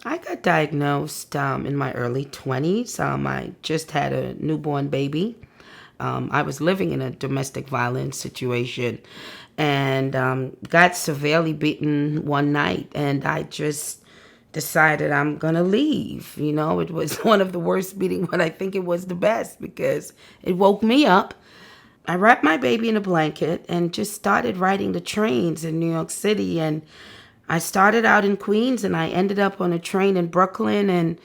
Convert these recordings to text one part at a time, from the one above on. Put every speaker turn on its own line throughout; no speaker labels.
I got diagnosed in my early 20s. I just had a newborn baby. I was living in a domestic violence situation and got severely beaten one night. And I just decided I'm going to leave. You know, it was one of the worst beatings, but I think it was the best because it woke me up. I wrapped my baby in a blanket and just started riding the trains in New York City. And I started out in Queens and I ended up on a train in Brooklyn and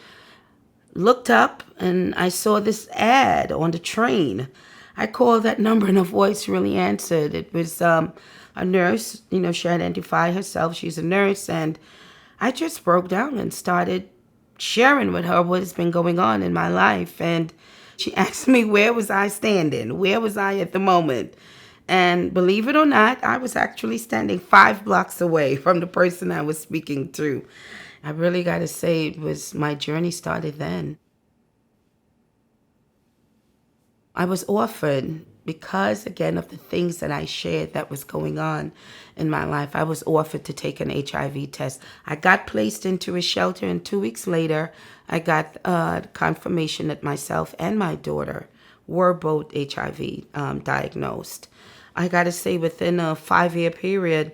looked up and I saw this ad on the train. I called that number and a voice really answered. It was a nurse. You know, she identified herself. She's a nurse. And I just broke down and started sharing with her what has been going on in my life. And she asked me, where was I standing? Where was I at the moment? And believe it or not, I was actually standing 5 blocks away from the person I was speaking to. I really got to say, it was my journey started then. I was offered because, again, of the things that I shared that was going on in my life. I was offered to take an HIV test. I got placed into a shelter, and 2 weeks later, I got confirmation that myself and my daughter were both HIV diagnosed. I got to say, within a 5-year period,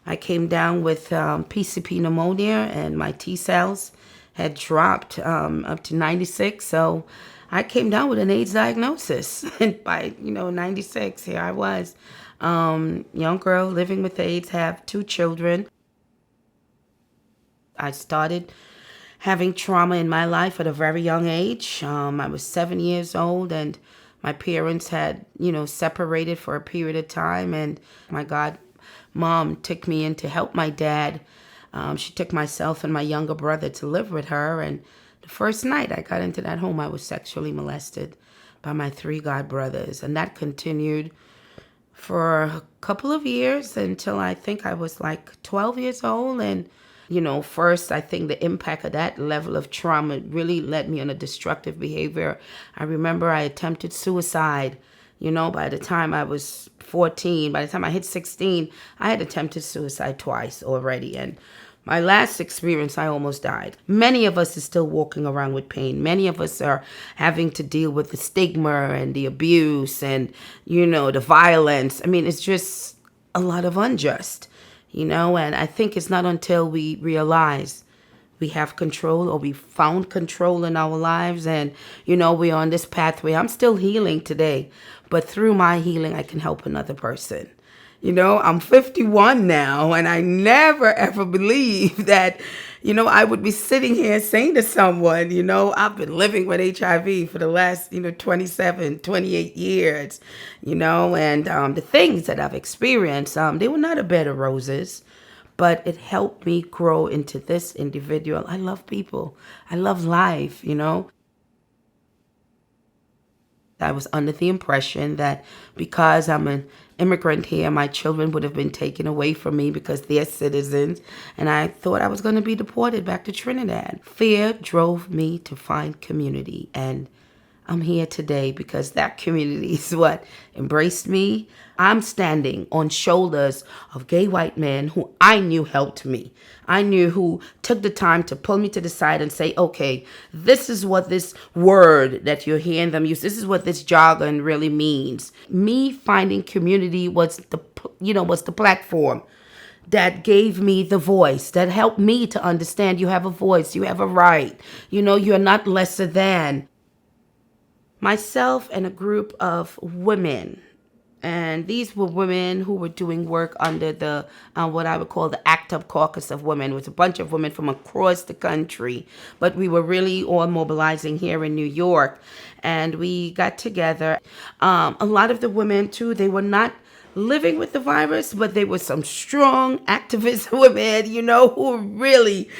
I came down with PCP pneumonia, and my T cells had dropped up to 96. So I came down with an AIDS diagnosis. And by, 96, here I was. Young girl living with AIDS, have 2 children. I started having trauma in my life at a very young age. I was 7 years old and my parents had, separated for a period of time. And my God, mom took me in to help my dad. She took myself and my younger brother to live with her. And the first night I got into that home, I was sexually molested by my 3 god brothers. And that continued for a couple of years until I think I was like 12 years old. And, first, I think the impact of that level of trauma really led me on a destructive behavior. I remember I attempted suicide. By the time I was 14, by the time I hit 16, I had attempted suicide twice already. And my last experience, I almost died. Many of us are still walking around with pain. Many of us are having to deal with the stigma and the abuse and, the violence. I mean, it's just a lot of unjust, and I think it's not until we realize we have control or we found control in our lives and, we're on this pathway. I'm still healing today, but through my healing, I can help another person. I'm 51 now, and I never ever believed that, I would be sitting here saying to someone, I've been living with HIV for the last, 27, 28 years, and the things that I've experienced, they were not a bed of roses, but it helped me grow into this individual. I love people. I love life. I was under the impression that because I'm an immigrant here, my children would have been taken away from me because they're citizens. And I thought I was going to be deported back to Trinidad. Fear drove me to find community. And I'm here today because that community is what embraced me. I'm standing on shoulders of gay white men who I knew helped me. I knew who took the time to pull me to the side and say, okay, this is what this word that you're hearing them use, this is what this jargon really means. Me finding community was the platform that gave me the voice, that helped me to understand you have a voice, you have a right, you're not lesser than. Myself and a group of women. And these were women who were doing work under the what I would call the ACT UP Caucus of Women. It was a bunch of women from across the country, but we were really all mobilizing here in New York. And we got together. A lot of the women, too, they were not living with the virus, but they were some strong activist women, who really,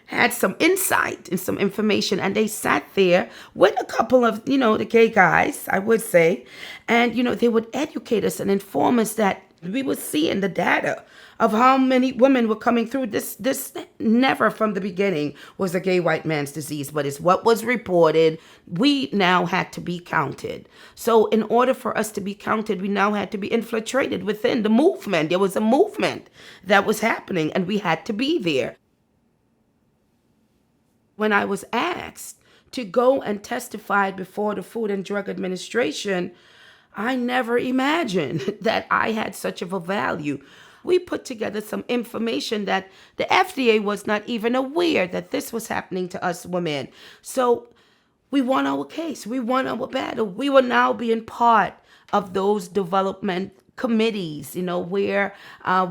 had some insight and some information. And they sat there with a couple of, the gay guys, I would say. And, they would educate us and inform us that we would see in the data of how many women were coming through. This never from the beginning was a gay white man's disease, but it's what was reported. We now had to be counted. So in order for us to be counted, we now had to be infiltrated within the movement. There was a movement that was happening and we had to be there. When I was asked to go and testify before the Food and Drug Administration, I never imagined that I had such of a value. We put together some information that the FDA was not even aware that this was happening to us women. So we won our case. We won our battle. We were now being part of those development committees, where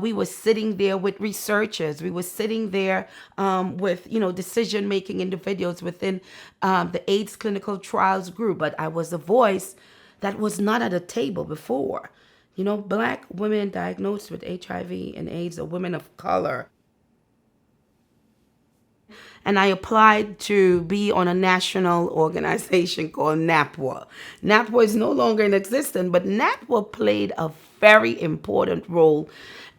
we were sitting there with researchers. We were sitting there with, decision-making individuals within the AIDS clinical trials group. But I was a voice that was not at a table before. Black women diagnosed with HIV and AIDS are women of color. And I applied to be on a national organization called NAPWA. NAPWA is no longer in existence, but NAPWA played a very important role.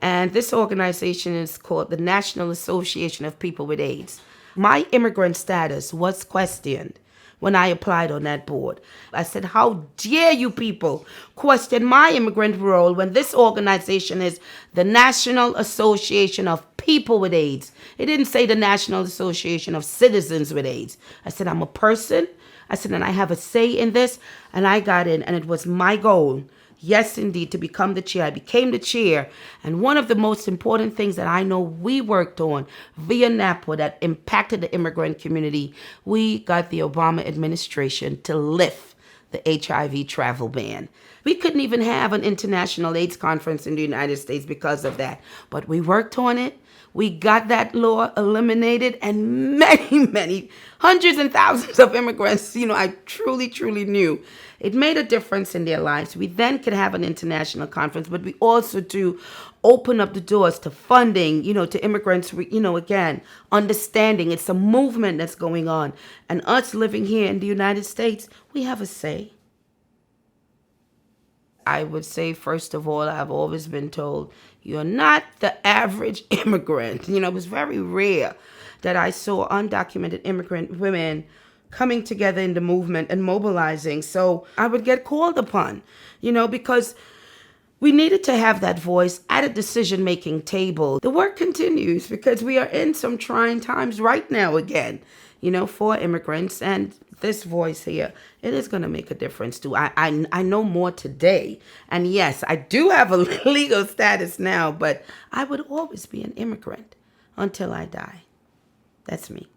And this organization is called the National Association of People with AIDS. My immigrant status was questioned when I applied on that board. I said, how dare you people question my immigrant role when this organization is the National Association of People with AIDS. It didn't say the National Association of Citizens with AIDS. I said, I'm a person. I said, and I have a say in this. And I got in, and it was my goal, yes, indeed, to become the chair. I became the chair. And one of the most important things that I know we worked on via NAPWA that impacted the immigrant community, we got the Obama administration to lift the HIV travel ban. We couldn't even have an international AIDS conference in the United States because of that. But we worked on it. We got that law eliminated, and many, many hundreds and thousands of immigrants, I truly, truly knew it made a difference in their lives. We then could have an international conference, but we also to open up the doors to funding, to immigrants, again, understanding it's a movement that's going on. And us living here in the United States, we have a say. I would say, first of all, I've always been told, you're not the average immigrant. It was very rare that I saw undocumented immigrant women coming together in the movement and mobilizing. So I would get called upon, because we needed to have that voice at a decision-making table. The work continues because we are in some trying times right now again, for immigrants. And this voice here, it is going to make a difference too. I know more today. And yes, I do have a legal status now, but I would always be an immigrant until I die. That's me.